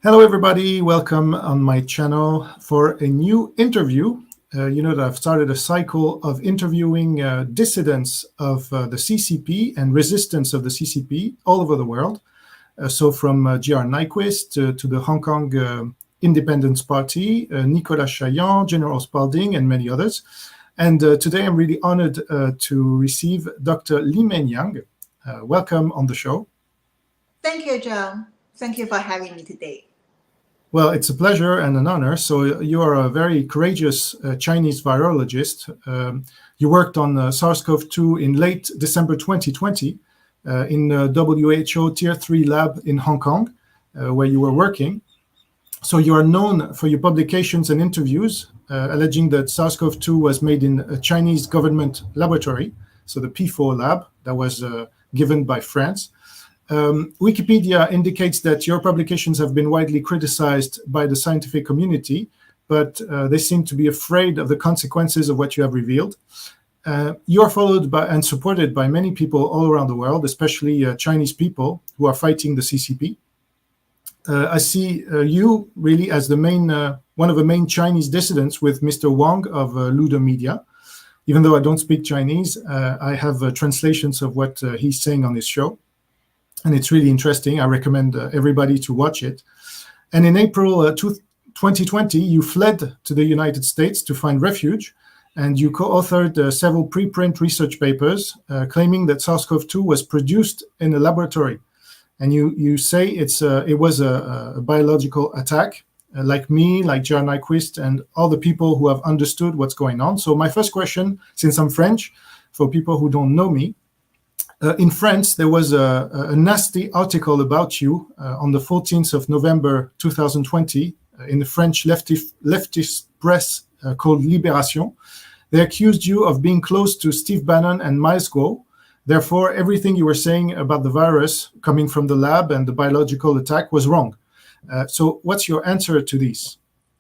Hello, everybody. Welcome on my channel for a new interview. You know that I've started a cycle of interviewing dissidents of the CCP and resistance of the CCP all over the world. So from G.R. Nyquist to the Hong Kong Independence Party, Nicolas Chaillan, General Spalding, and many others. And today I'm really honored to receive Dr. Li-Meng Yan. Welcome on the show. Thank you, John. Thank you for having me today. Well, it's a pleasure and an honor. So you are a very courageous Chinese virologist. You worked on SARS-CoV-2 in late December 2020 in WHO Tier 3 lab in Hong Kong, where you were working. So you are known for your publications and interviews alleging that SARS-CoV-2 was made in a Chinese government laboratory, so the P4 lab that was given by France. Wikipedia indicates that your publications have been widely criticized by the scientific community, but they seem to be afraid of the consequences of what you have revealed. You are followed by and supported by many people all around the world, especially Chinese people who are fighting the CCP. I see you really as the main, one of the main Chinese dissidents with Mr. Wang of Ludo Media. Even though I don't speak Chinese, I have translations of what he's saying on his show. And it's really interesting. I recommend everybody to watch it. And in April 2020, you fled to the United States to find refuge, and you co-authored several preprint research papers claiming that SARS-CoV-2 was produced in a laboratory. And you say it was a biological attack, like me, like G.R. Nyquist, and all the people who have understood what's going on. So my first question, since I'm French, for people who don't know me, in France, there was a nasty article about you on the 14th of November 2020 in the French leftist press called Libération. They accused you of being close to Steve Bannon and Miles Guo. Therefore, everything you were saying about the virus coming from the lab and the biological attack was wrong. So what's your answer to these?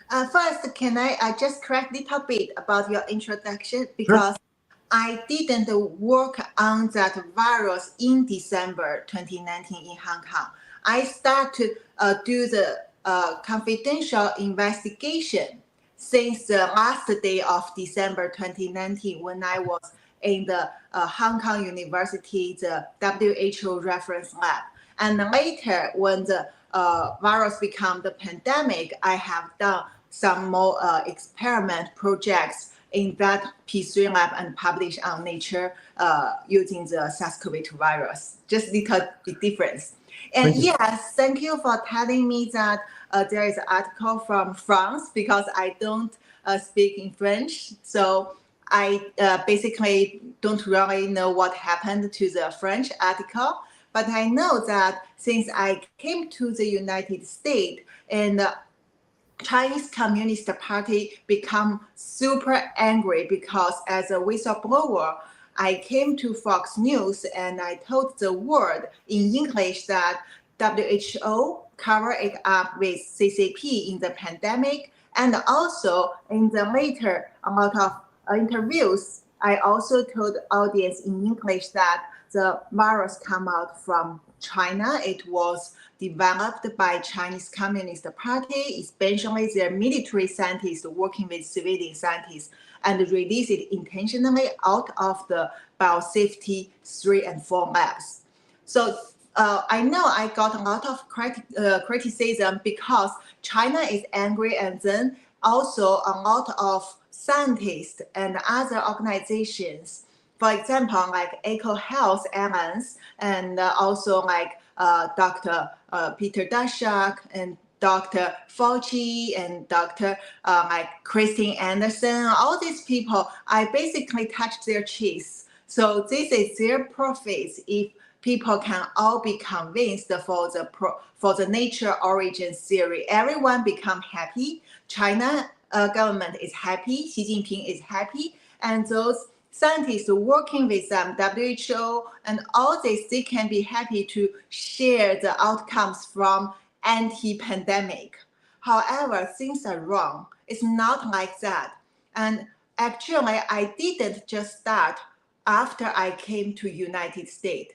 First, can I just correct a little bit about your introduction? Because sure. I didn't work on that virus in December 2019 in Hong Kong. I started to do the confidential investigation since the last day of December 2019 when I was in the Hong Kong University, the WHO reference lab. And later, when the virus became the pandemic, I have done some more experiment projects in that P3 lab and published on Nature using the SARS-CoV-2 virus. Just a little bit difference. And yes, thank you for telling me that there is an article from France because I don't speak in French. So I basically don't really know what happened to the French article. But I know that since I came to the United States and Chinese Communist Party become super angry because as a whistleblower, I came to Fox News and I told the world in English that WHO covered it up with CCP in the pandemic. And also in the later, a lot of interviews, I also told the audience in English that the virus come out from China. It was developed by Chinese Communist Party, especially their military scientists working with civilian scientists, and released it intentionally out of the biosafety 3 and 4 labs. So I know I got a lot of criticism because China is angry, and then also a lot of scientists and other organizations, for example, like EcoHealth Alliance, and also like Dr. Peter Daszak and Dr. Fauci and Dr. Like Christine Anderson, all these people, I basically touched their cheeks. So this is their profits if people can all be convinced for the nature origin theory. Everyone become happy. China government is happy. Xi Jinping is happy, and those scientists working with them, WHO, and all this, they can be happy to share the outcomes from anti-pandemic. However, things are wrong. It's not like that. And actually, I didn't just start after I came to United States.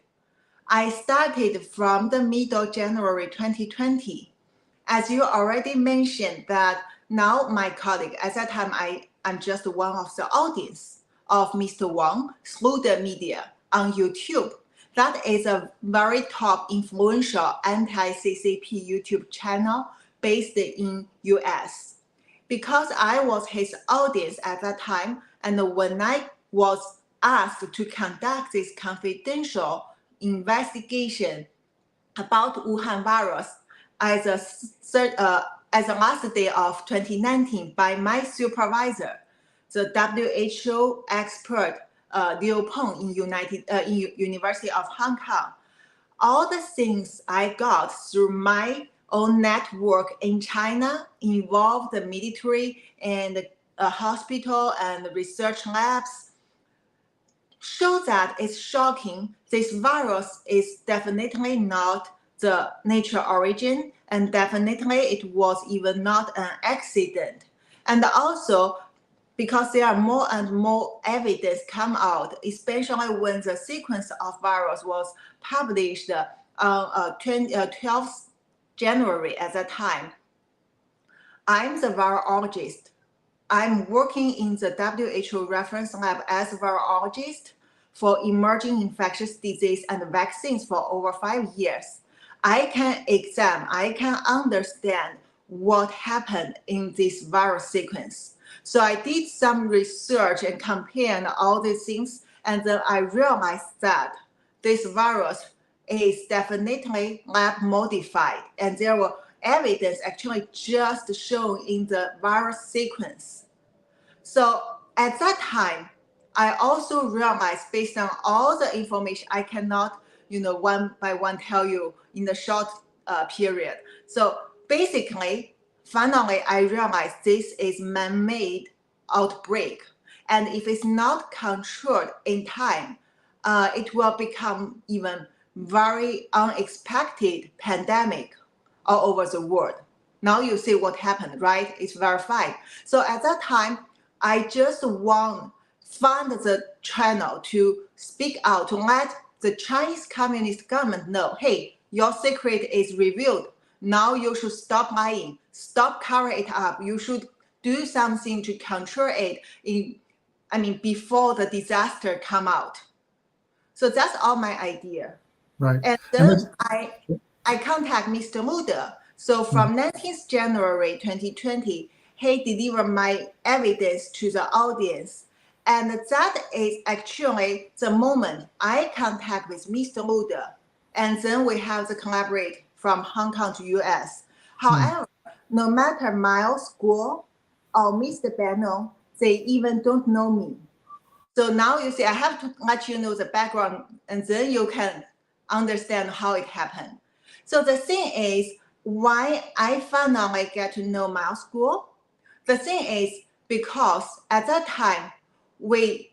I started from the middle January 2020. as you already mentioned, that now my colleague, at that time, I'm just one of the audience of Mr. Wang through the media on YouTube. That is a very top influential anti-CCP YouTube channel based in US. Because I was his audience at that time, and when I was asked to conduct this confidential investigation about Wuhan virus as a last day of 2019 by my supervisor, the WHO expert Liu Peng in University of Hong Kong. All the things I got through my own network in China involved the military and a hospital and research labs show that it's shocking. This virus is definitely not the natural origin, and definitely it was even not an accident. And also, because there are more and more evidence come out, especially when the sequence of virus was published on 12th January at that time. I'm the virologist. I'm working in the WHO reference lab as a virologist for emerging infectious disease and vaccines for over 5 years. I can understand what happened in this virus sequence. So I did some research and compared all these things, and then I realized that this virus is definitely lab modified, and there were evidence actually just shown in the virus sequence. So at that time, I also realized, based on all the information, I cannot, one by one tell you in the short period. So basically, finally, I realized this is man-made outbreak. And if it's not controlled in time, it will become even very unexpected pandemic all over the world. Now you see what happened, right? It's verified. So at that time, I just find the channel to speak out, to let the Chinese Communist government know, hey, your secret is revealed. Now you should stop lying, stop covering it up. You should do something to control it before the disaster come out. So that's all my idea. Right. And then I contact Mr. Muda. So from 19th January 2020, he delivered my evidence to the audience. And that is actually the moment I contact with Mr. Muda. And then we have the collaborate from Hong Kong to US. However, no matter my school or Mr. Bannon, they even don't know me. So now you see, I have to let you know the background, and then you can understand how it happened. So the thing is, why I finally get to know my school, the thing is because at that time, we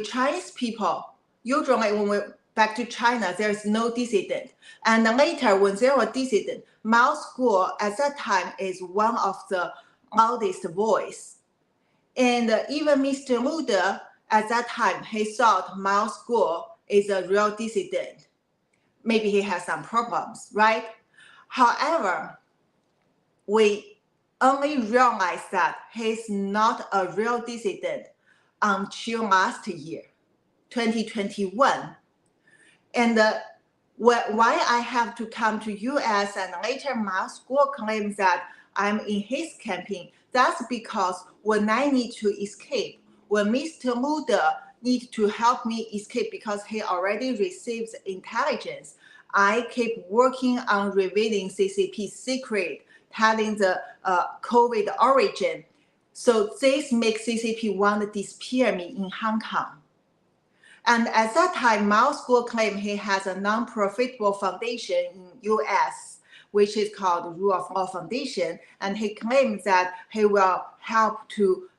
Chinese people, usually when we back to China, there's no dissident. And later when there were dissident, my school at that time is one of the loudest voice. And even Mr. Muda, at that time, he thought my school is a real dissident. Maybe he has some problems, right? However, we only realized that he's not a real dissident until last year, 2021. And why I have to come to US and later my school claims that I'm in his campaign, that's because when I need to escape, when Mr. Muda needs to help me escape because he already receives intelligence, I keep working on revealing CCP's secret, telling the COVID origin. So this makes CCP want to disappear me in Hong Kong. And at that time, my school claimed he has a non-profitable foundation in US, which is called Rule of Law Foundation. And he claims that he will help to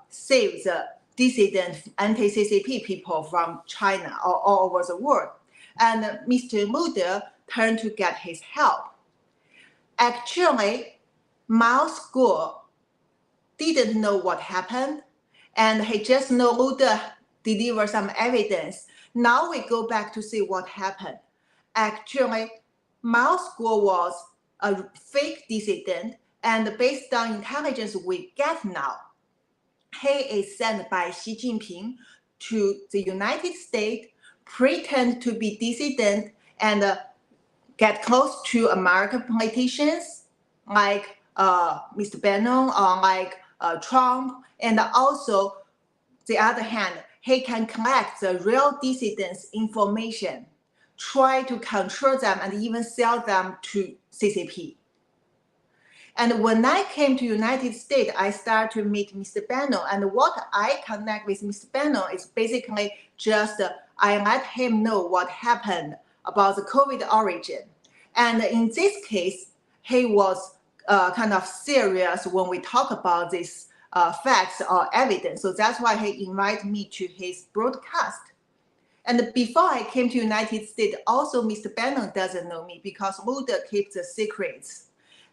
save the dissident anti-CCP people from China or all over the world. And Mr. Muda turned to get his help. Actually, my school didn't know what happened, and he just know Muda deliver some evidence. Now we go back to see what happened. Actually, my school was a fake dissident, and based on intelligence we get now, he is sent by Xi Jinping to the United States, pretend to be dissident, and get close to American politicians like Mr. Bannon or like Trump, and also the other hand, he can collect the real dissidents' information, try to control them, and even sell them to CCP. And when I came to United States, I started to meet Mr. Bannon. And what I connect with Mr. Bannon is basically just I let him know what happened about the COVID origin. And in this case, he was kind of serious when we talk about these facts or evidence. So that's why he invited me to his broadcast. And before I came to United States, also Mr. Bannon doesn't know me because Mulder keeps the secrets.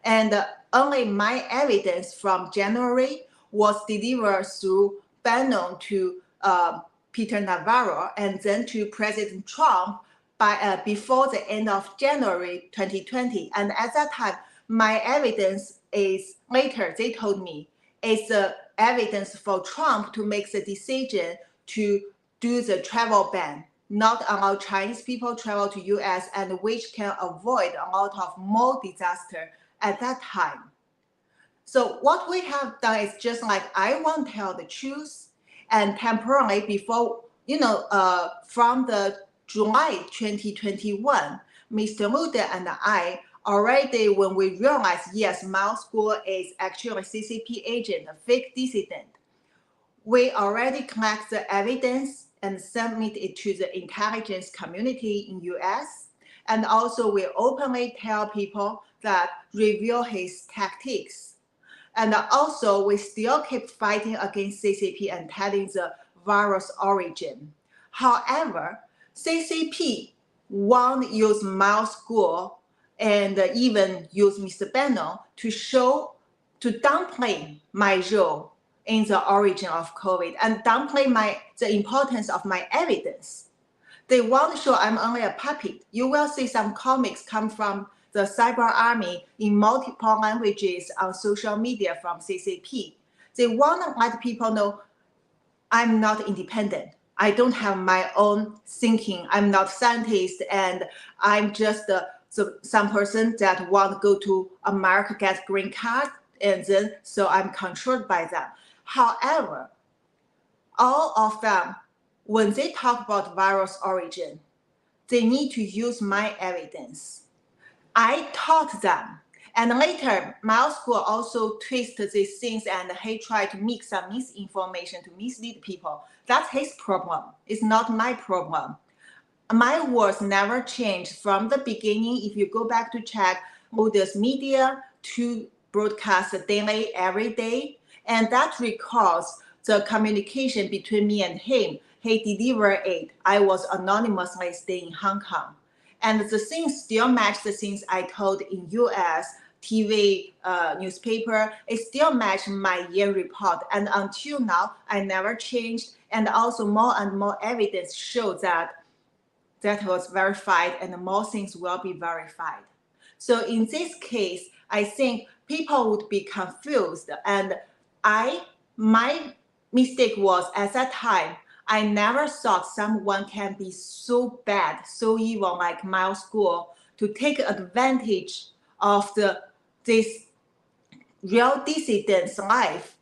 And only my evidence from January was delivered through Bannon to Peter Navarro and then to President Trump by before the end of January 2020. And at that time, my evidence is later, they told me, is the evidence for Trump to make the decision to do the travel ban, not allow Chinese people travel to US, and which can avoid a lot of more disaster at that time. So what we have done is just like, I want to tell the truth, and temporarily before, from the July 2021, Mr. Mulder and I already, when we realized, yes, Mao School is actually a CCP agent, a fake dissident, we already collect the evidence and submit it to the intelligence community in US. And also we openly tell people that reveal his tactics. And also we still keep fighting against CCP and telling the virus origin. However, CCP won't use Mao School and even use Mr. Bannon to downplay my role in the origin of COVID and downplay the importance of my evidence. They want to show I'm only a puppet. You will see some comics come from the cyber army in multiple languages on social media from CCP. They want to let people know I'm not independent. I don't have my own thinking. I'm not a scientist, and I'm just some person that want to go to America, get green card, and then so I'm controlled by them. However, all of them, when they talk about virus origin, they need to use my evidence. I taught them. And later, Mao School also twisted these things and he tried to mix some misinformation to mislead people. That's his problem. It's not my problem. My words never changed from the beginning. If you go back to check Mulder's media to broadcast daily, every day, and that records the communication between me and him. He delivered it. I was anonymously staying in Hong Kong. And the things still match the things I told in US, TV, newspaper. It still matched my year report. And until now, I never changed. And also more and more evidence show that was verified and more things will be verified. So in this case, I think people would be confused. And my mistake was at that time, I never thought someone can be so bad, so evil like Mao School to take advantage of this real dissident's life,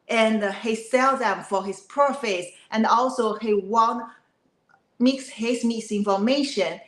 and he sell them for his profits, and also he mix his misinformation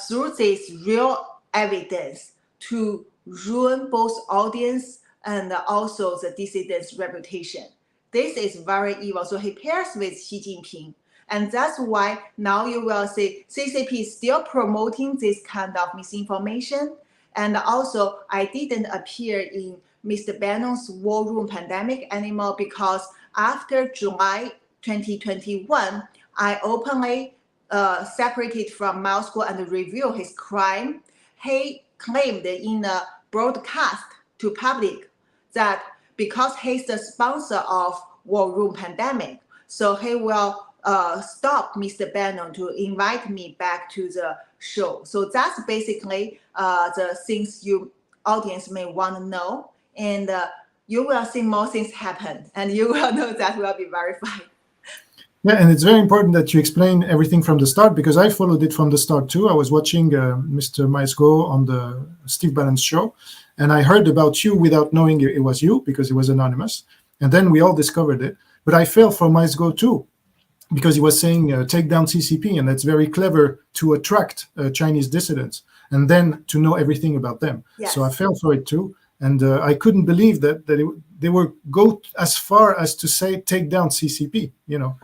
through this real evidence to ruin both audience and also the dissident's reputation. This is very evil. So he pairs with Xi Jinping. And that's why now you will see CCP is still promoting this kind of misinformation. And also, I didn't appear in Mr. Bannon's war room pandemic anymore because after July 2021, I openly separated from Mao School and revealed his crime. He claimed in a broadcast to public that because he's the sponsor of war room pandemic, so he will stopped Mr. Bannon to invite me back to the show. So that's basically the things you audience may want to know, and you will see more things happen, and you will know that will be verified. Yeah, and it's very important that you explain everything from the start, because I followed it from the start too. I was watching Mr. Maisgo on the Steve Bannon's show, and I heard about you without knowing it was you, because it was anonymous. And then we all discovered it. But I fell for Maisgo too, because he was saying take down CCP, and that's very clever to attract Chinese dissidents and then to know everything about them. Yes. So I fell for it too. And I couldn't believe that they were go as far as to say take down CCP. You know,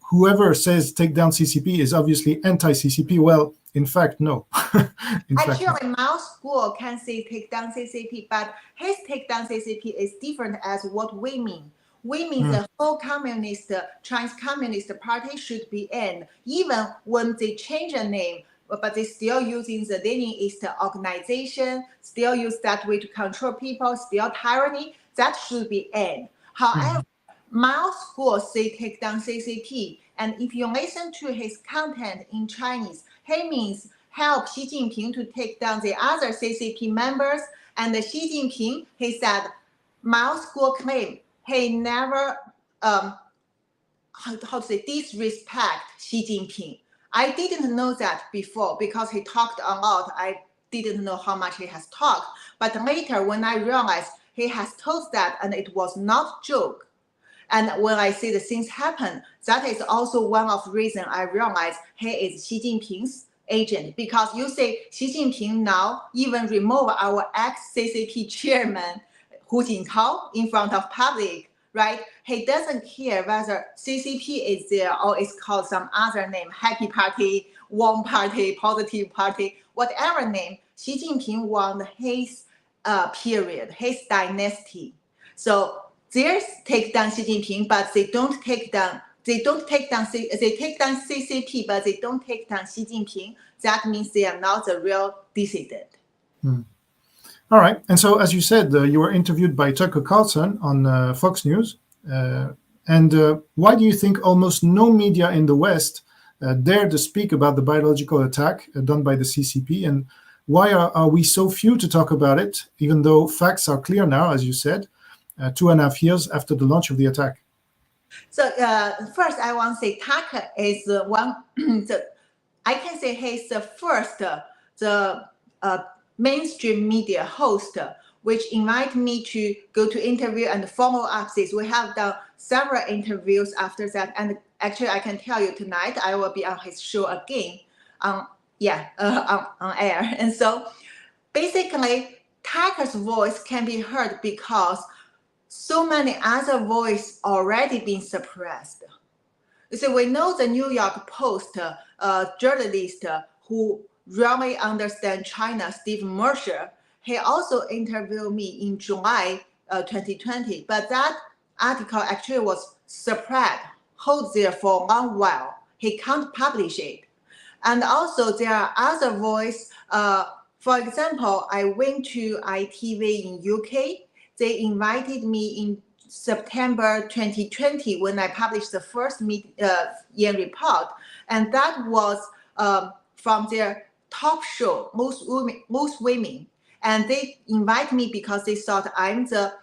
whoever says take down CCP is obviously anti-CCP. Well, in fact, no. Actually, Mao's school can say take down CCP, but his take down CCP is different as what we mean. We mean the whole Chinese Communist Party should be end, even when they change the name, but they still using the Leninist organization, still use that way to control people, still tyranny. That should be end. However, Mao's school say take down CCP, and if you listen to his content in Chinese, he means help Xi Jinping to take down the other CCP members. And Xi Jinping, he said, Mao's school claim he never how to say disrespect Xi Jinping. I didn't know that before because he talked a lot. I didn't know how much he has talked. But later when I realized he has told that and it was not joke. And when I see the things happen, that is also one of the reasons I realized he is Xi Jinping's agent. Because you say Xi Jinping now even remove our ex-CCP chairman, Hu Jintao, in front of public, right? He doesn't care whether CCP is there or it's called some other name, happy party, warm party, positive party, whatever name. Xi Jinping want his period, his dynasty. So there's take down Xi Jinping, but they take down CCP, but they don't take down Xi Jinping. That means they are not the real dissident. All right. And so, as you said, you were interviewed by Tucker Carlson on Fox News. And why do you think almost no media in the West dared to speak about the biological attack done by the CCP? And why are we so few to talk about it, even though facts are clear now, as you said, 2.5 years after the launch of the attack? So first, I want to say Tucker is one. I can say he's the first mainstream media host which invited me to go to interview and follow up this. We have done several interviews after that, and actually I can tell you tonight I will be on his show again on air. And so basically Tucker's voice can be heard because so many other voices already been suppressed. So we know the New York Post journalist who really understands China, Steve Mercer, he also interviewed me in July 2020, but that article actually was suppressed, hold there for a long while. He can't publish it. And also there are other voices. For example, I went to ITV in UK. They invited me in September 2020 when I published the first Yan report. And that was from their top show, most women. And they invite me because they thought I'm the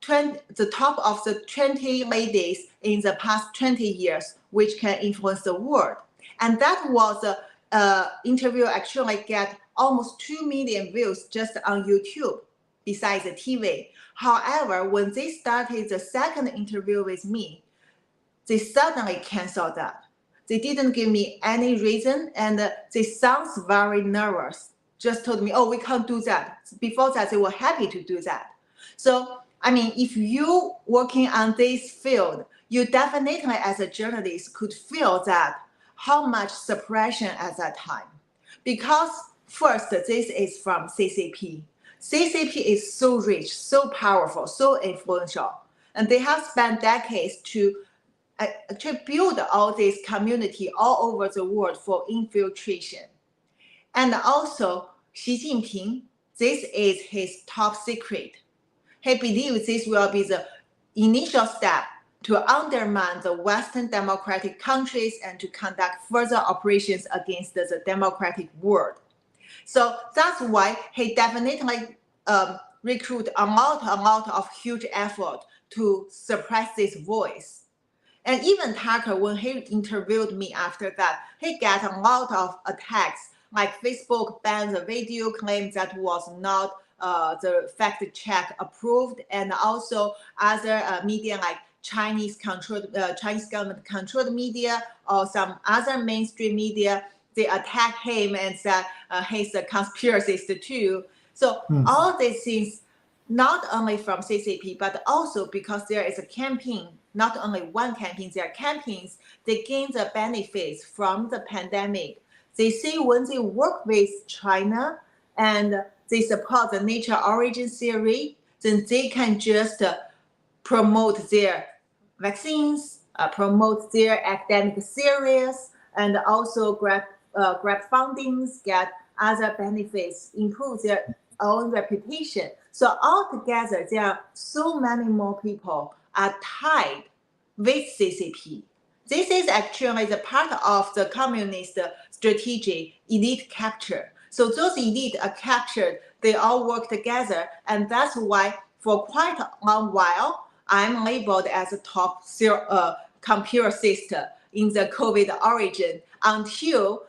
top of the 20 ladies in the past 20 years, which can influence the world. And that was an interview actually get almost 2 million views just on YouTube, besides the TV. However, when they started the second interview with me, they suddenly canceled that. They didn't give me any reason, and they sound very nervous. Just told me, oh, we can't do that. Before that, they were happy to do that. So, I mean, if you working on this field, you definitely as a journalist could feel that how much suppression at that time. Because first, this is from CCP. CCP is so rich, so powerful, so influential. And they have spent decades to actually build all this community all over the world for infiltration. And also, Xi Jinping, this is his top secret. He believes this will be the initial step to undermine the Western democratic countries and to conduct further operations against the democratic world. So that's why he definitely recruit a lot of huge effort to suppress this voice. And even Tucker, when he interviewed me after that, he got a lot of attacks, like Facebook banned the video, claimed that was not the fact check approved, and also other media like Chinese government controlled media or some other mainstream media, they attack him and said he's a conspiracist too. So all these things, not only from CCP, but also because there is a campaign, not only one campaign, there are campaigns, they gain the benefits from the pandemic. They say when they work with China and they support the nature origin theory, then they can just promote their vaccines, promote their academic series, and also grab fundings, get other benefits, improve their own reputation. So altogether, there are so many more people are tied with CCP. This is actually the part of the communist strategy, elite capture. So those elite are captured, they all work together, and that's why for quite a long while, I'm labeled as a top computist in the COVID origin until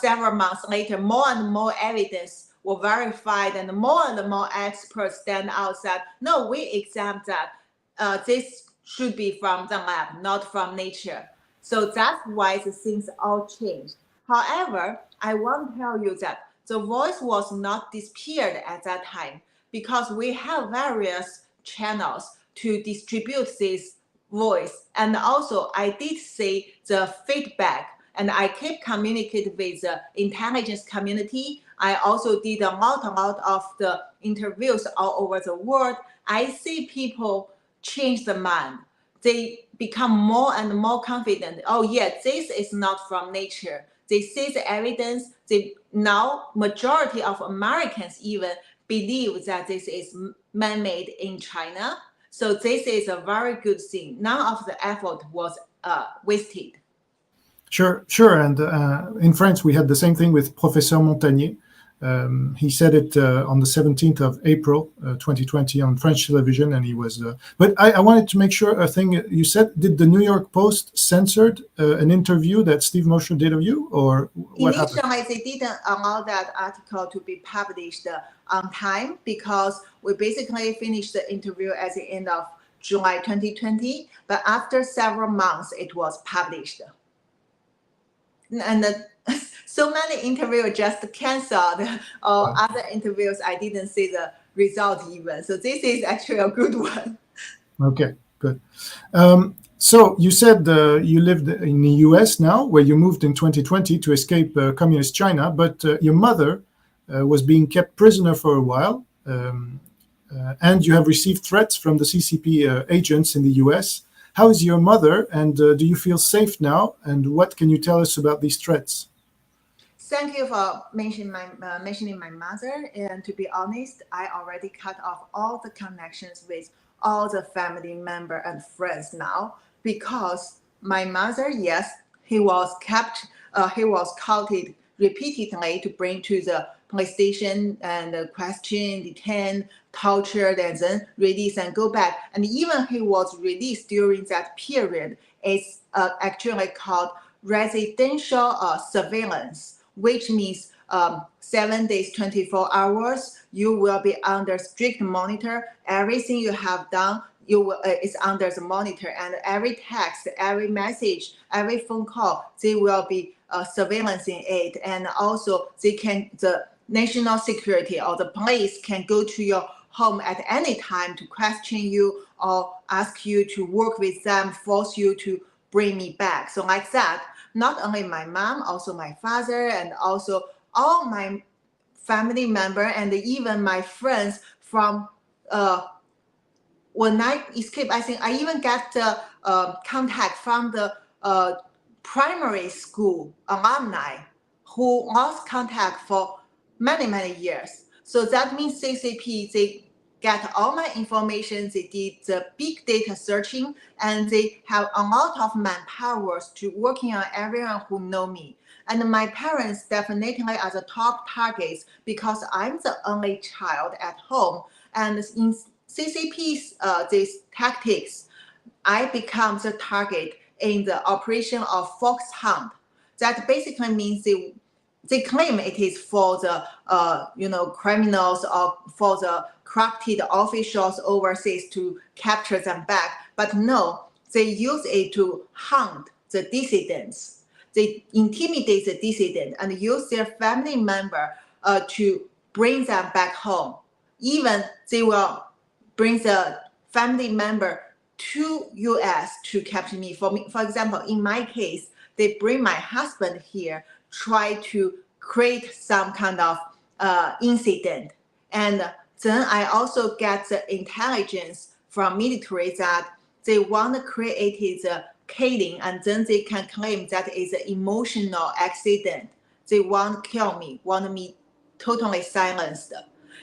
several months later, more and more evidence were verified and more experts stand out that, no, we examine that this should be from the lab, not from nature. So that's why the things all changed. However, I want to tell you that the voice was not disappeared at that time because we have various channels to distribute this voice. And also I did see the feedback and I keep communicating with the intelligence community. I also did a lot of the interviews all over the world. I see people change their mind. They become more and more confident. Oh yeah, this is not from nature. They see the evidence. Now majority of Americans even believe that this is man-made in China. So this is a very good thing. None of the effort was wasted. Sure. And in France, we had the same thing with Professeur Montagnier. He said it on the 17th of April, 2020 on French television, and he was... but I wanted to make sure a thing you said. Did the New York Post censored an interview that Steve Mosher did of you, or what happened? Initially, they didn't allow that article to be published on time because we basically finished the interview at the end of July 2020, but after several months, it was published. And so many interviews just canceled, or other interviews I didn't see the result even. So this is actually a good one. Okay, good. So you said you lived in the US now, where you moved in 2020 to escape communist China, but your mother was being kept prisoner for a while, and you have received threats from the CCP agents in the US. How is your mother, and do you feel safe now? And what can you tell us about these threats? Thank you for mentioning my mother. And to be honest, I already cut off all the connections with all the family members and friends now because my mother, yes, he was caught repeatedly to bring to the police station and questioned, detained, tortured, and then released and go back. And even he was released during that period. It's actually called residential surveillance, which means 7 days, 24 hours, you will be under strict monitor. Everything you have done, is under the monitor, and every text, every message, every phone call, they will be surveillancing it. And also the national security or the police can go to your home at any time to question you or ask you to work with them, force you to bring me back. So like that, not only my mom, also my father, and also all my family member, and even my friends from when I escaped, I think I even got the contact from the primary school alumni who lost contact for many years. So that means CCP, they get all my information. They did the big data searching, and they have a lot of manpower to working on everyone who know me. And my parents definitely are the top targets because I'm the only child at home. And in CCP's these tactics, I become the target in the operation of fox hunt. That basically means they claim it is for the criminals or for the corrupted officials overseas to capture them back. But no, they use it to hunt the dissidents. They intimidate the dissident and use their family member to bring them back home. Even they will bring the family member to US to capture me. For example, in my case, they bring my husband here, try to create some kind of incident. And then I also get the intelligence from military that they want to create the killing, and then they can claim that it's an emotional accident. They want to kill me, want me totally silenced.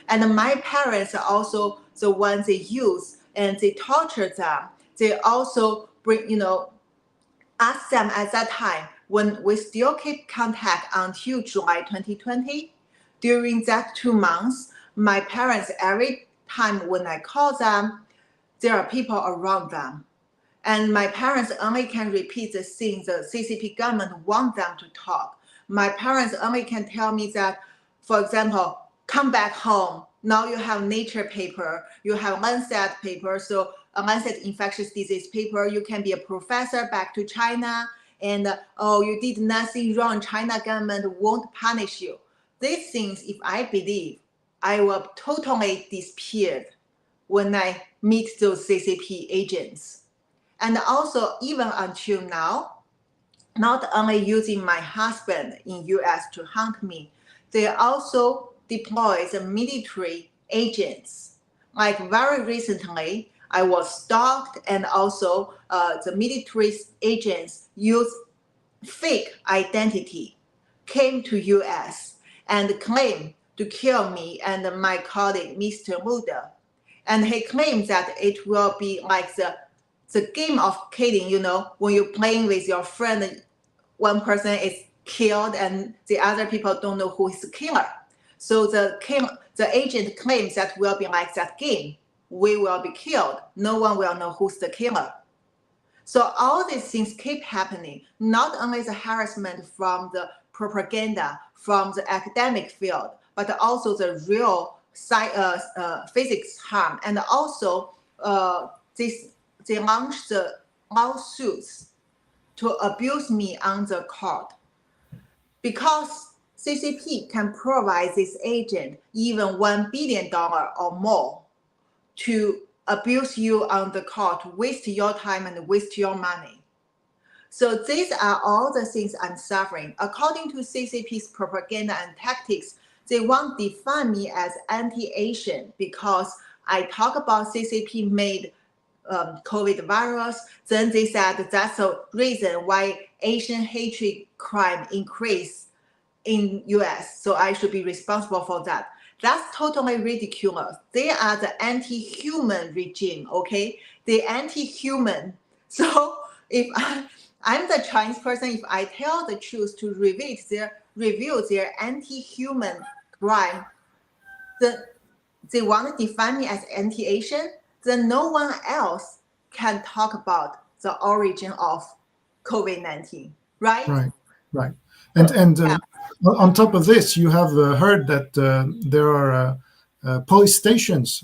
And my parents are also the ones they use, and they torture them. They also ask them at that time, when we still keep contact until July 2020, during that 2 months, my parents, every time when I call them, there are people around them. And my parents only can repeat the things the CCP government want them to talk. My parents only can tell me that, for example, come back home. Now you have Nature paper, you have Lancet paper, so a Lancet infectious disease paper, you can be a professor back to China, and you did nothing wrong, China government won't punish you. These things, if I believe, I will totally disappear when I meet those CCP agents. And also, even until now, not only using my husband in US to hunt me, they also deploy the military agents. Like very recently, I was stalked, and also the military agents used fake identity, came to US and claimed to kill me and my colleague, Mr. Muda. And he claimed that it will be like the game of killing, when you're playing with your friend, one person is killed and the other people don't know who is the killer. So the agent claims that will be like that game. We will be killed. No one will know who's the killer. So all these things keep happening, not only the harassment from the propaganda, from the academic field, but also the real physics harm. And also they launched the lawsuits to abuse me on the court. Because CCP can provide this agent even $1 billion or more to abuse you on the court, waste your time and waste your money. So these are all the things I'm suffering. According to CCP's propaganda and tactics, they want to define me as anti-Asian because I talk about CCP made COVID virus. Then they said that's the reason why Asian hatred crime increased in US. So I should be responsible for that. That's totally ridiculous. They are the anti-human regime, okay? They're anti-human. So if I'm the Chinese person, if I tell the truth to reveal their anti-human crime, they want to define me as anti-Asian, then no one else can talk about the origin of COVID-19, right? Right. And on top of this, you have heard that there are police stations,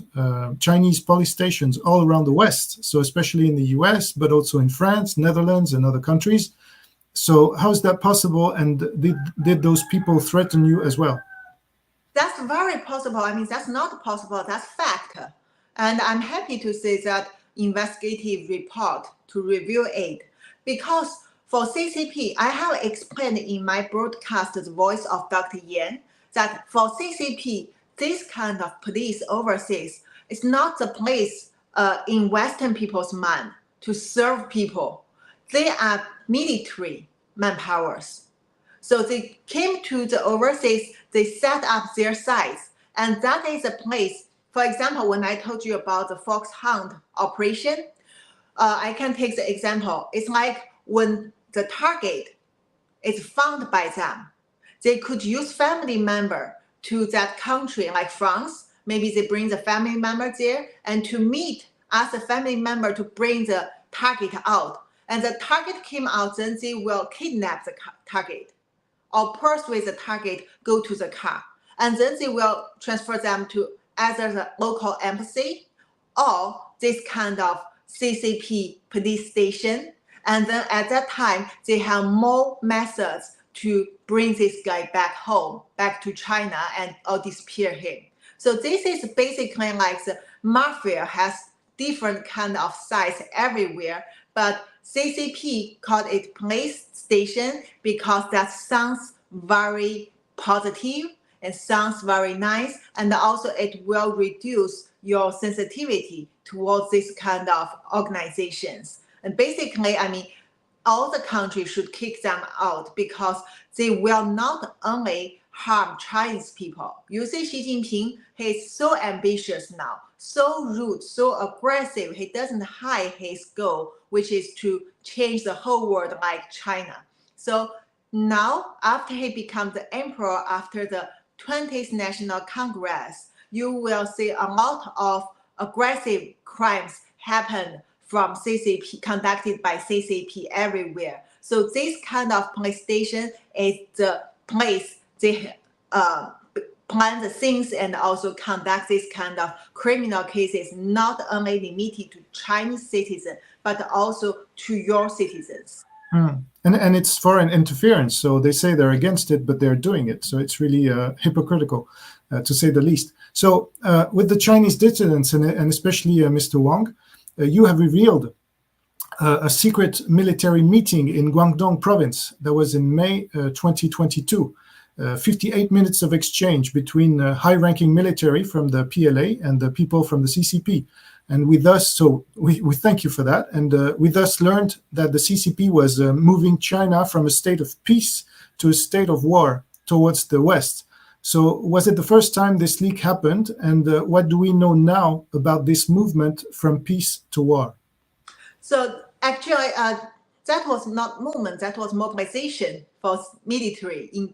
Chinese police stations all around the West, so especially in the US, but also in France, Netherlands, and other countries. So how is that possible? And did those people threaten you as well? That's very possible. I mean, that's not possible. That's fact. And I'm happy to say that investigative report to review it. Because for CCP, I have explained in my broadcast, The Voice of Dr. Yan, that for CCP, this kind of police overseas is not the place in Western people's mind to serve people. They are military manpowers. So they came to the overseas, they set up their sites, and that is a place. For example, when I told you about the foxhound operation, I can take the example. It's like when the target is found by them, they could use family member to that country, like France. Maybe they bring the family member there and to meet as a family member to bring the target out. And the target came out, then they will kidnap the target or persuade the target go to the car. And then they will transfer them to either the local embassy or this kind of CCP police station. And then at that time, they have more methods to bring this guy back home, back to China, and or disappear him. So this is basically like the mafia has different kind of sites everywhere, but CCP called it police station because that sounds very positive and sounds very nice, and also it will reduce your sensitivity towards this kind of organizations. And basically, I mean, all the countries should kick them out because they will not only harm Chinese people. You see Xi Jinping, he's so ambitious now, so rude, so aggressive. He doesn't hide his goal, which is to change the whole world like China. So now, after he becomes the emperor, after the 20th National Congress, you will see a lot of aggressive crimes happen from CCP, conducted by CCP everywhere. So this kind of police station is the place they plan the things and also conduct this kind of criminal cases, not only limited to Chinese citizens, but also to your citizens. And it's foreign interference, so they say they're against it, but they're doing it. So it's really hypocritical, to say the least. So with the Chinese dissidents, and especially Mr. Wang, you have revealed a secret military meeting in Guangdong province that was in May 2022. 58 minutes of exchange between high-ranking military from the PLA and the people from the CCP. And we thank you for that. And we thus learned that the CCP was moving China from a state of peace to a state of war towards the West. So was it the first time this leak happened? And what do we know now about this movement from peace to war? So actually, that was not movement, that was mobilization for military in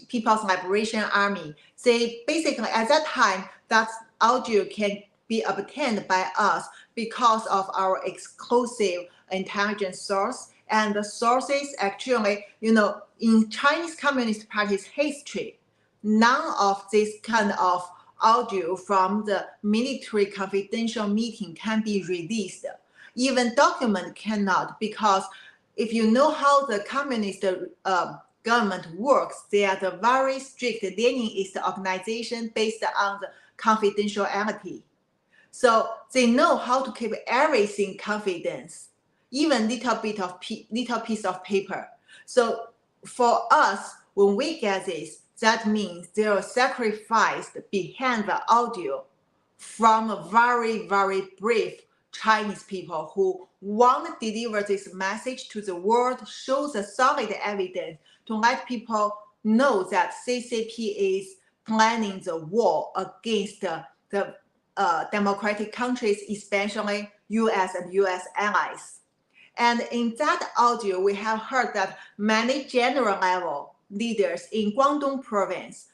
People's Liberation Army. They basically, at that time, that audio can be obtained by us because of our exclusive intelligence source. And the sources actually, in Chinese Communist Party's history, none of this kind of audio from the military confidential meeting can be released. Even document cannot, because if you know how the communist government works, they are the very strict Leninist organization based on the confidentiality. So they know how to keep everything confidence, even little piece of paper. So for us, when we get this, that means there are sacrificed behind the audio from a very, very brave Chinese people who want to deliver this message to the world, show the solid evidence to let people know that CCP is planning the war against the democratic countries, especially US and US allies. And in that audio, we have heard that many general level leaders in Guangdong province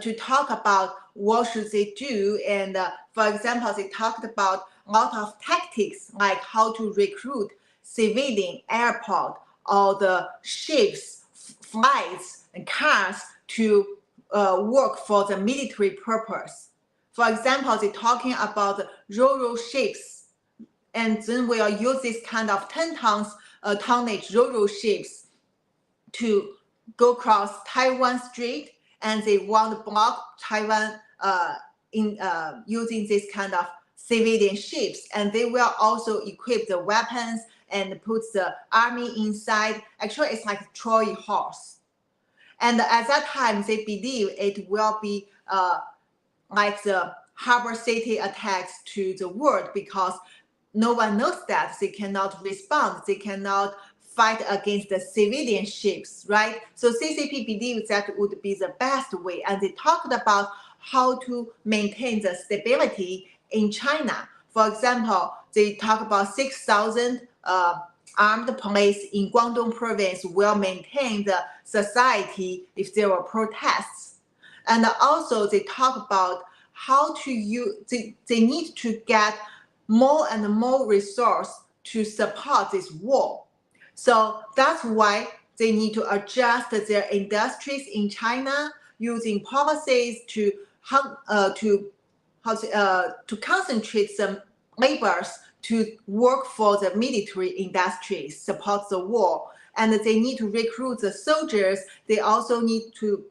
to talk about what should they do. And for example, they talked about a lot of tactics, like how to recruit civilian airport or the ships, flights, and cars to work for the military purpose. For example, they're talking about the ro-ro ships, and then we'll use this kind of 10 tons tonnage ro-ro ships to go across Taiwan Strait, and they want to block Taiwan using this kind of civilian ships, and they will also equip the weapons and put the army inside. Actually, it's like a Troy horse. And at that time, they believe it will be like the harbor city attacks to the world, because no one knows that they cannot respond. They cannot fight against the civilian ships, right? So CCP believes that would be the best way. And they talked about how to maintain the stability in China. For example, they talk about 6,000 armed police in Guangdong province will maintain the society if there were protests. And also they talk about how to use, they need to get more and more resource to support this war. So that's why they need to adjust their industries in China using policies to concentrate some laborers to work for the military industry, support the war. And they need to recruit the soldiers. They also need to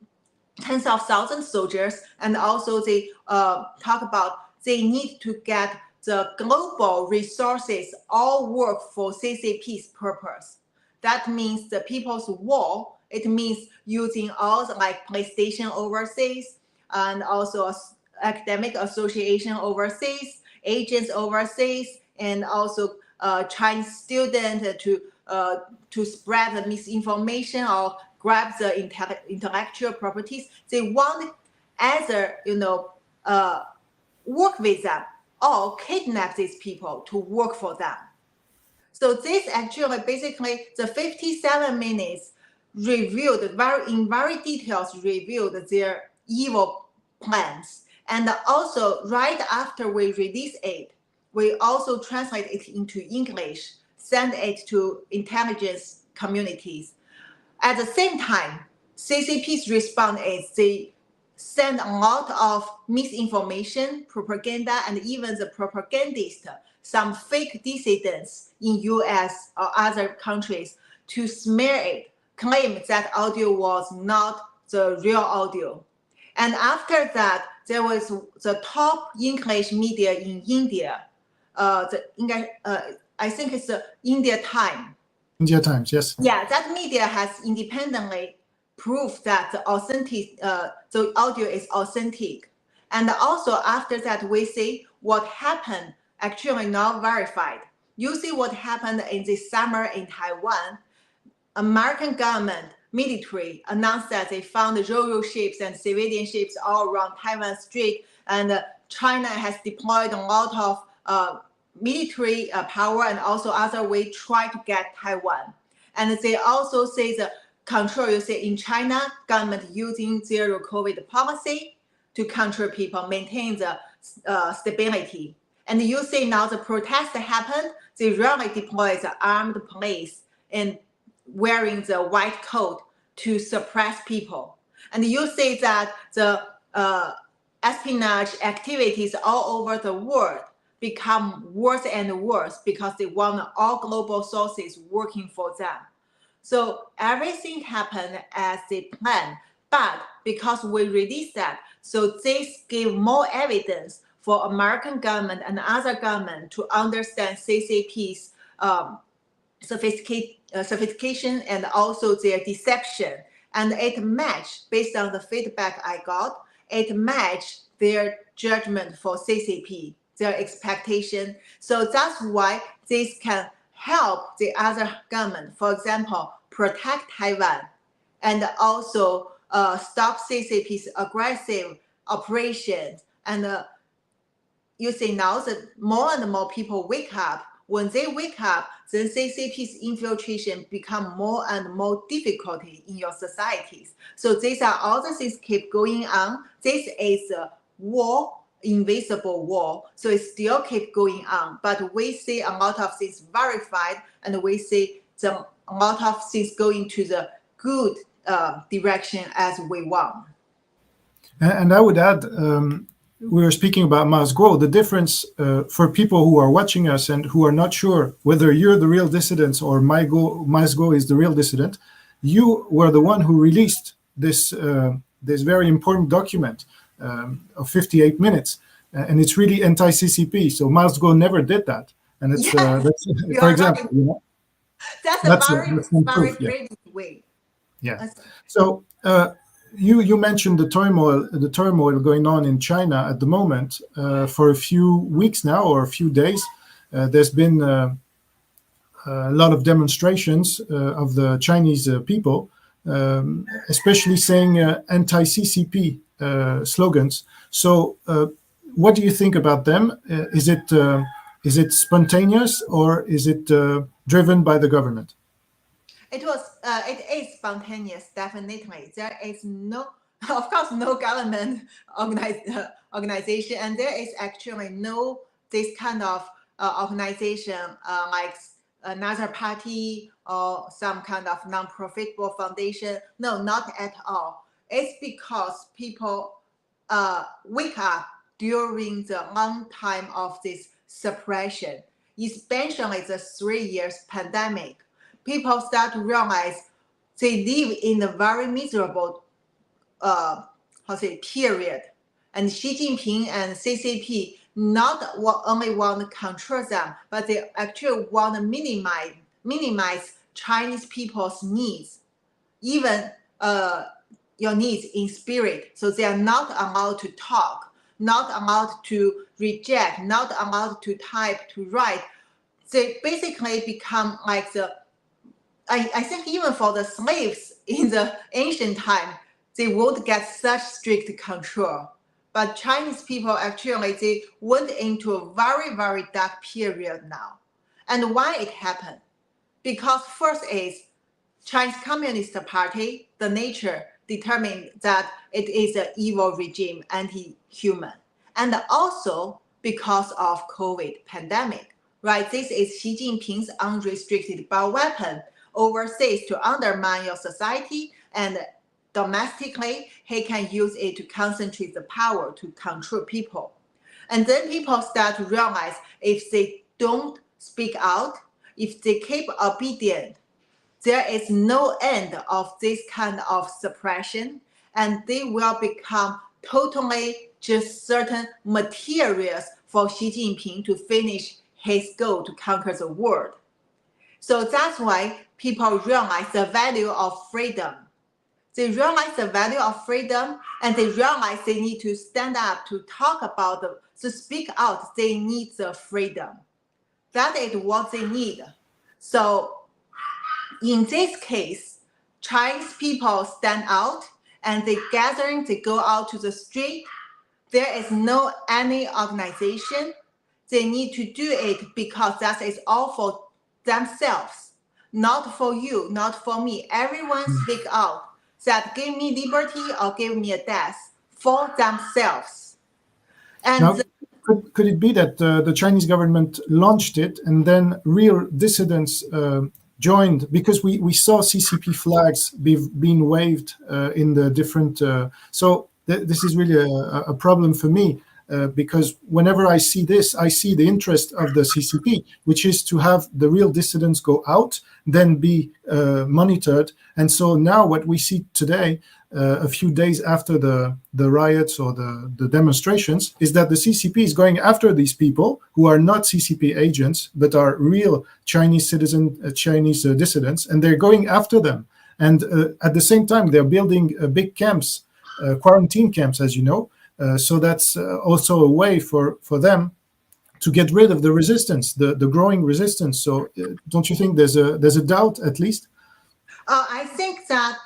tens of thousands of soldiers. And also they talk about they need to get the global resources all work for CCP's purpose. That means the People's War. It means using all the like PlayStation overseas and also academic association overseas, agents overseas, and also Chinese students to spread the misinformation or grab the intellectual properties. They want either work with them or kidnap these people to work for them. So this actually basically the 57 minutes revealed in very details revealed their evil plans. And also right after we release it, we also translate it into English, send it to intelligence communities. At the same time, CCP's response is they send a lot of misinformation, propaganda, and even the propagandists, some fake dissidents in US or other countries to smear it, claim that audio was not the real audio. And after that, there was the top English media in India. I think it's the India Times. India Times, yes. Yeah, that media has independently proved that the audio is authentic. And also after that, we see what happened actually not verified. You see what happened in this summer in Taiwan. American government military announced that they found Ro-Ro ships and civilian ships all around Taiwan Strait, and China has deployed a lot of military power and also other way try to get Taiwan. And they also say the control, you say in China, government using zero COVID policy to control people, maintain the stability. And you say now the protest happened, they really deploy the armed police and wearing the white coat to suppress people. And you say that the espionage activities all over the world become worse and worse because they want all global sources working for them. So everything happened as they planned, but because we released that, so this gave more evidence for American government and other government to understand CCP's sophistication and also their deception. And it matched, based on the feedback I got, it matched their judgment for CCP, their expectation. So that's why this can help the other government, for example, protect Taiwan and also stop CCP's aggressive operations. And you see now that more and more people wake up. When they wake up, then CCP's infiltration become more and more difficult in your societies. So these are all the things keep going on. This is a war, invisible war. So it still keep going on. But we see a lot of things verified, and we see a lot of things going to the good direction as we want. And I would add, we were speaking about Mas Guo. The difference for people who are watching us and who are not sure whether you're the real dissident or Mas Guo is the real dissident, you were the one who released this very important document of 58 minutes, and it's really anti-CCP. So Mas Guo never did that, and it's that's, for example, right. That's a very creative way. Yeah. So. You mentioned the turmoil going on in China at the moment. For a few weeks now, or a few days, there's been a lot of demonstrations of the Chinese people, especially saying anti-CCP slogans. So what do you think about them? Is it spontaneous, or is it driven by the government? It is spontaneous, definitely. There is no, of course, no government organization, and there is actually no this kind of organization like another party or some kind of non-profitable foundation. No, not at all. It's because people wake up during the long time of this suppression, especially the 3 years pandemic. People start to realize they live in a very miserable period. And Xi Jinping and CCP not only want to control them, but they actually want to minimize Chinese people's needs, even your needs in spirit. So they are not allowed to talk, not allowed to reject, not allowed to type, to write. They basically become like I think even for the slaves in the ancient time, they won't get such strict control. But Chinese people actually, they went into a very, very dark period now. And why it happened? Because first is Chinese Communist Party, the nature determined that it is an evil regime, anti-human. And also because of COVID pandemic, right? This is Xi Jinping's unrestricted bioweapon overseas to undermine your society, and domestically, he can use it to concentrate the power to control people. And then people start to realize if they don't speak out, if they keep obedient, there is no end of this kind of suppression, and they will become totally just certain materials for Xi Jinping to finish his goal to conquer the world. So that's why people realize the value of freedom. They realize the value of freedom, and they realize they need to stand up to talk about to speak out. They need the freedom. That is what they need. So in this case, Chinese people stand out and they gathering, they go out to the street. There is no any organization. They need to do it because that is all for themselves, not for you, not for me. Everyone speak out that give me liberty or give me a death for themselves. And now, could it be that the Chinese government launched it and then real dissidents joined? Because we saw CCP flags being waved in the different... so this is really a problem for me. Because whenever I see this, I see the interest of the CCP, which is to have the real dissidents go out, then be monitored. And so now what we see today, a few days after the riots or the demonstrations, is that the CCP is going after these people who are not CCP agents, but are real Chinese Chinese dissidents, and they're going after them. And at the same time, they're building big camps, quarantine camps, as you know. So that's also a way for them to get rid of the resistance, the growing resistance. So don't you think there's a doubt at least? I think that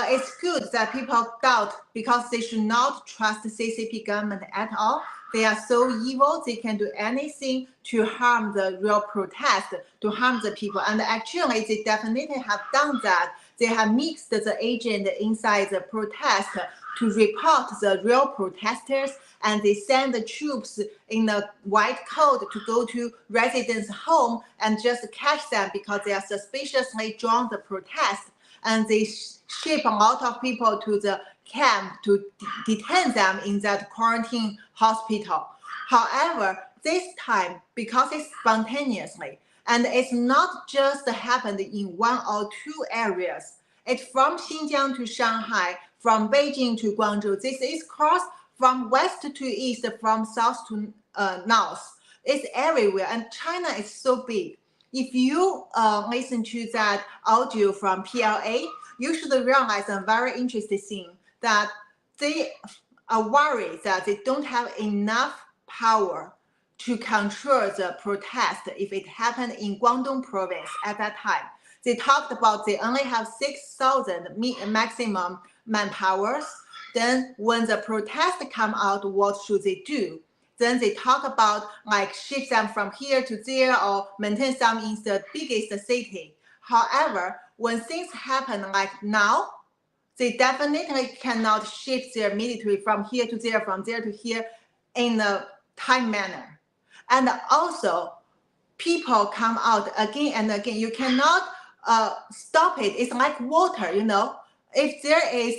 it's good that people doubt, because they should not trust the CCP government at all. They are so evil, they can do anything to harm the real protest, to harm the people. And actually, they definitely have done that. They have mixed the agent inside the protest to report the real protesters, and they send the troops in the white coat to go to residents' home and just catch them because they are suspiciously joined the protest. And they ship a lot of people to the camp to detain them in that quarantine hospital. However, this time, because it's spontaneously, and it's not just happened in 1 or 2 areas, it's from Xinjiang to Shanghai, from Beijing to Guangzhou. This is crossed from west to east, from south to north. It's everywhere, and China is so big. If you listen to that audio from PLA, you should realize a very interesting thing, that they are worried that they don't have enough power to control the protest if it happened in Guangdong province at that time. They talked about they only have 6,000 maximum manpowers, Then when the protest come out, what should they do? Then they talk about like shift them from here to there or maintain them in the biggest city. However, when things happen like now, they definitely cannot shift their military from here to there, from there to here in a time manner. And also, people come out again and again. You cannot stop it. It's like water, you know. If there is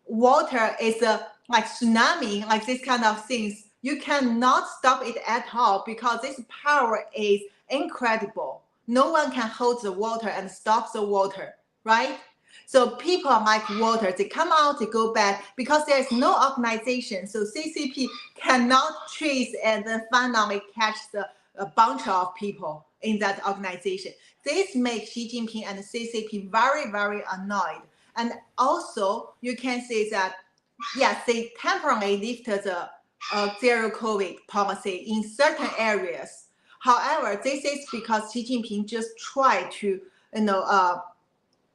water, is like tsunami, like this kind of things, you cannot stop it at all because this power is incredible. No one can hold the water and stop the water, right? So people like water, they come out, they go back because there is no organization. So CCP cannot trace and then finally catch a bunch of people in that organization. This makes Xi Jinping and CCP very, very annoyed. And also, you can say that, yes, they temporarily lifted the zero COVID policy in certain areas. However, this is because Xi Jinping just tried to,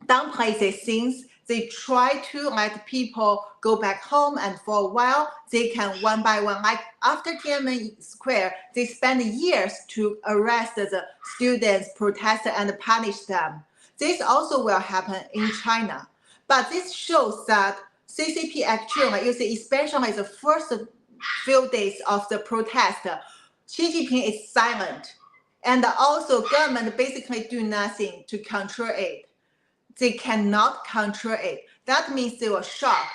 downplay these things. They try to let people go back home, and for a while, they can one by one, like after Tiananmen Square, they spend years to arrest the students, protesters, and punish them. This also will happen in China. But this shows that CCP actually, you see, especially the first few days of the protest, Xi Jinping is silent. And also government basically do nothing to control it. They cannot control it. That means they were shocked.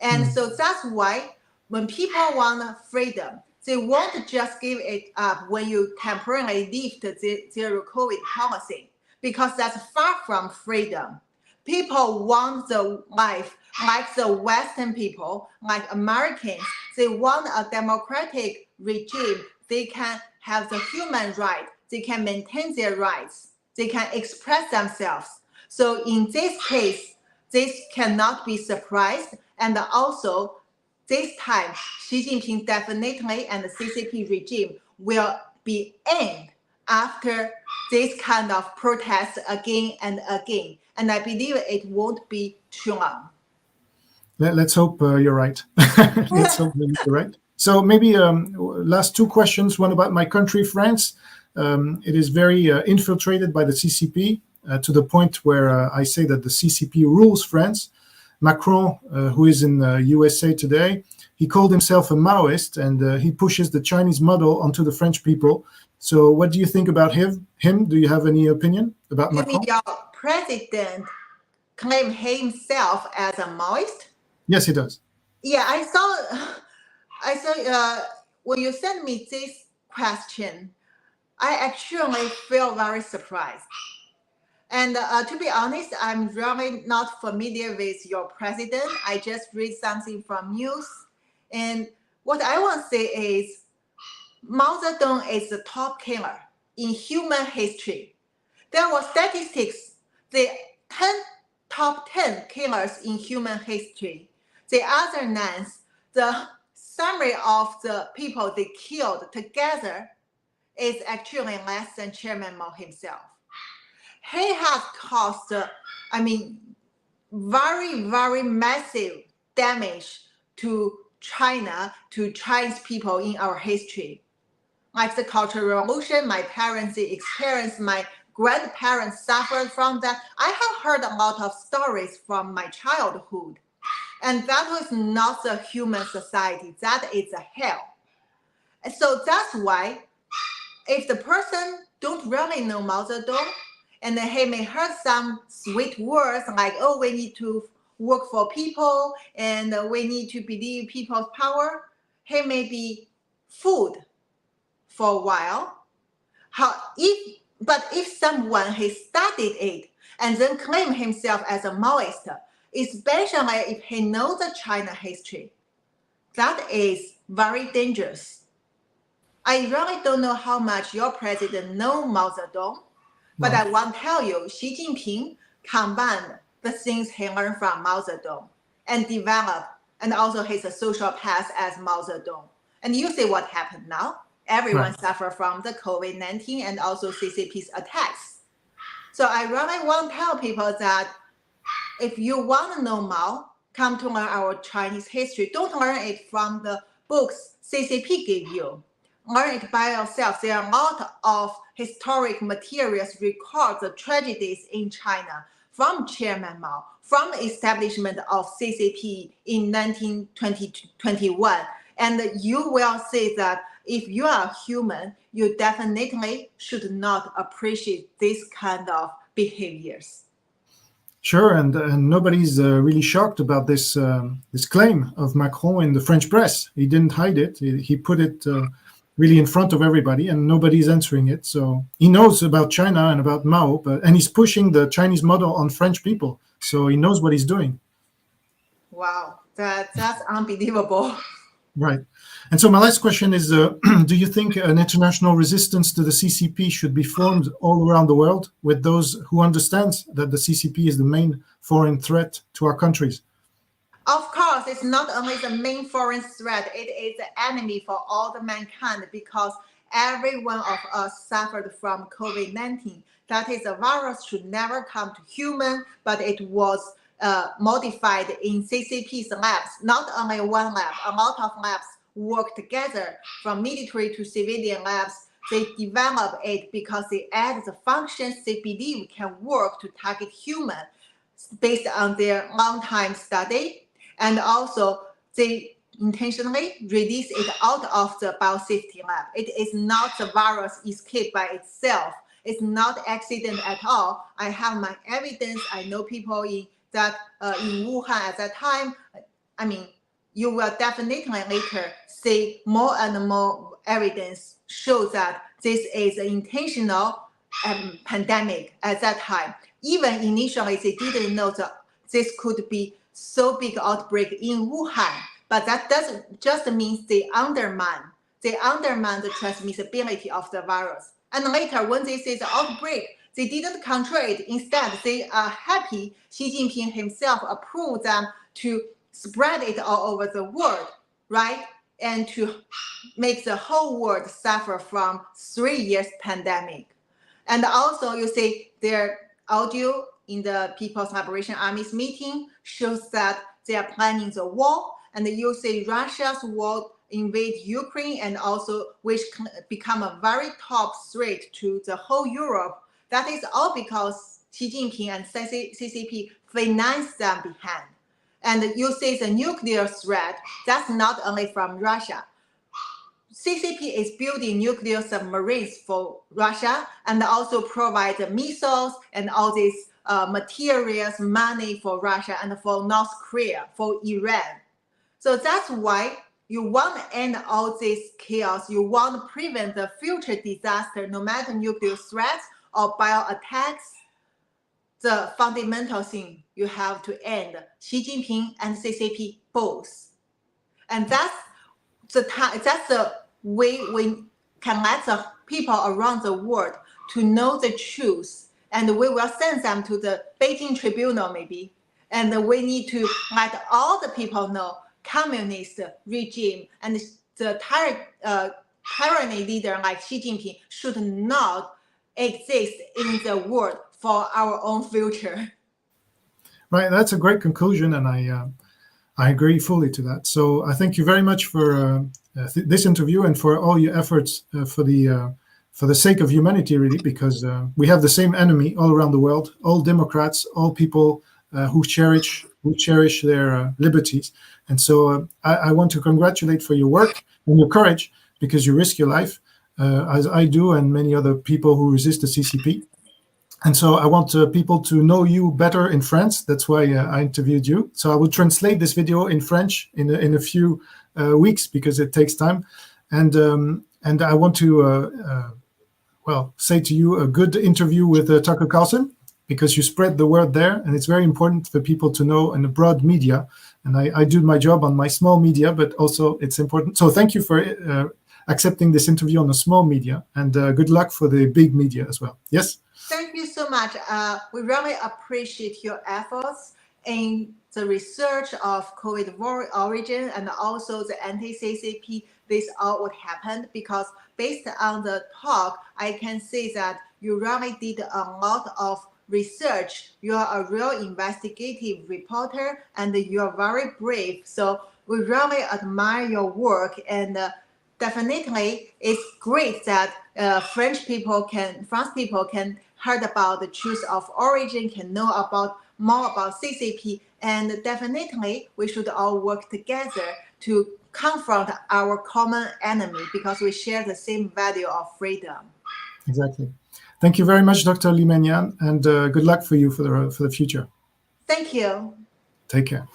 And so that's why when people want freedom, they won't just give it up when you temporarily lift the zero COVID policy, because that's far from freedom. People want the life like the Western people, like Americans. They want a democratic regime. They can have the human right. They can maintain their rights. They can express themselves. So in this case, this cannot be surprised. And also, this time, Xi Jinping definitely and the CCP regime will be aimed after this kind of protest again and again. And I believe it won't be too long. Let's hope you're right. Let's hope you're right. So maybe last two questions. One about my country, France. It is very infiltrated by the CCP. To the point where I say that the CCP rules France. Macron, who is in the USA today, he called himself a Maoist, and he pushes the Chinese model onto the French people. So what do you think about him? Do you have any opinion about Macron? Your president claimed himself as a Maoist? Yes, he does. Yeah, I saw when you sent me this question, I actually feel very surprised. And to be honest, I'm really not familiar with your president. I just read something from news. And what I want to say is Mao Zedong is the top killer in human history. There were statistics, the top 10 killers in human history. The other names, the summary of the people they killed together is actually less than Chairman Mao himself. He has caused, very, very massive damage to China, to Chinese people in our history. Like the Cultural Revolution, my parents experienced, my grandparents suffered from that. I have heard a lot of stories from my childhood. And that was not a human society. That is a hell. And so that's why if the person don't really know Mao Zedong, and then he may heard some sweet words like, oh, we need to work for people and we need to believe people's power, he may be fooled for a while. But if someone has studied it and then claim himself as a Maoist, especially if he knows the China history, that is very dangerous. I really don't know how much your president knows Mao Zedong, but I want to tell you, Xi Jinping combined the things he learned from Mao Zedong and developed, and also his social path as Mao Zedong. And you see what happened now. Everyone suffers from the COVID-19 and also CCP's attacks. So I really want to tell people that if you want to know Mao, come to learn our Chinese history, don't learn it from the books CCP gave you. Learn it by yourself. There are a lot of historic materials record the tragedies in China from Chairman Mao, from the establishment of CCP in 1921. And you will see that if you are human, you definitely should not appreciate this kind of behaviors. Sure, and nobody's really shocked about this this claim of Macron in the French press. He didn't hide it. He put it really in front of everybody, and nobody's answering it. So he knows about China and about Mao, and he's pushing the Chinese model on French people. So he knows what he's doing. Wow, that's unbelievable. Right. And so my last question is, do you think an international resistance to the CCP should be formed all around the world with those who understand that the CCP is the main foreign threat to our countries? Of course, it's not only the main foreign threat, it is the enemy for all the mankind, because every one of us suffered from COVID-19. That is, the virus should never come to human, but it was modified in CCP's labs. Not only one lab, a lot of labs work together, from military to civilian labs. They develop it because they add the functions they believe can work to target human based on their long time study. And also they intentionally release it out of the biosafety lab. It is not the virus escape by itself. It's not accident at all. I have my evidence. I know people in Wuhan at that time. I mean, you will definitely later see more and more evidence shows that this is an intentional pandemic at that time. Even initially, they didn't know that this could be so big outbreak in Wuhan, but that doesn't just mean they undermine the transmissibility of the virus. And later, when they see the outbreak, they didn't control it. Instead, they are happy Xi Jinping himself approved them to spread it all over the world, right? And to make the whole world suffer from 3 years pandemic. And also, you see their audio in the People's Liberation Army's meeting shows that they are planning the war, and you see Russia's war invade Ukraine, and also which become a very top threat to the whole Europe. That is all because Xi Jinping and CCP finance them behind. And you see the nuclear threat, that's not only from Russia. CCP is building nuclear submarines for Russia and also provide the missiles and all these materials, money for Russia and for North Korea, for Iran. So that's why you want to end all this chaos. You want to prevent the future disaster, no matter nuclear threats or bio attacks. The fundamental thing, you have to end Xi Jinping and CCP both. And that's the way we can let the people around the world to know the truth. And we will send them to the Beijing Tribunal maybe. And we need to let all the people know communist regime and the tyranny leader like Xi Jinping should not exist in the world for our own future. Right, that's a great conclusion, and I agree fully to that. So I thank you very much for this interview and for all your efforts for the sake of humanity, really, because we have the same enemy all around the world, all Democrats, all people who cherish their liberties. And so I want to congratulate for your work and your courage, because you risk your life, as I do and many other people who resist the CCP. And so I want people to know you better in France. That's why I interviewed you. So I will translate this video in French in a few weeks, because it takes time. And I want to say to you a good interview with Tucker Carlson, because you spread the word there, and it's very important for people to know in the broad media. And I do my job on my small media, but also it's important. So thank you for accepting this interview on the small media, and good luck for the big media as well. Yes? Thank you so much. We really appreciate your efforts in the research of COVID origin and also the anti-CCP. This all would happen, because based on the talk, I can see that you really did a lot of research. You are a real investigative reporter, and you are very brave. So we really admire your work, and definitely it's great that France people can heard about the truth of origin, can know more about CCP, and definitely we should all work together to confront our common enemy, because we share the same value of freedom. Exactly. Thank you very much, Dr. Li-Meng Yan, and good luck for you for the future. Thank you. Take care.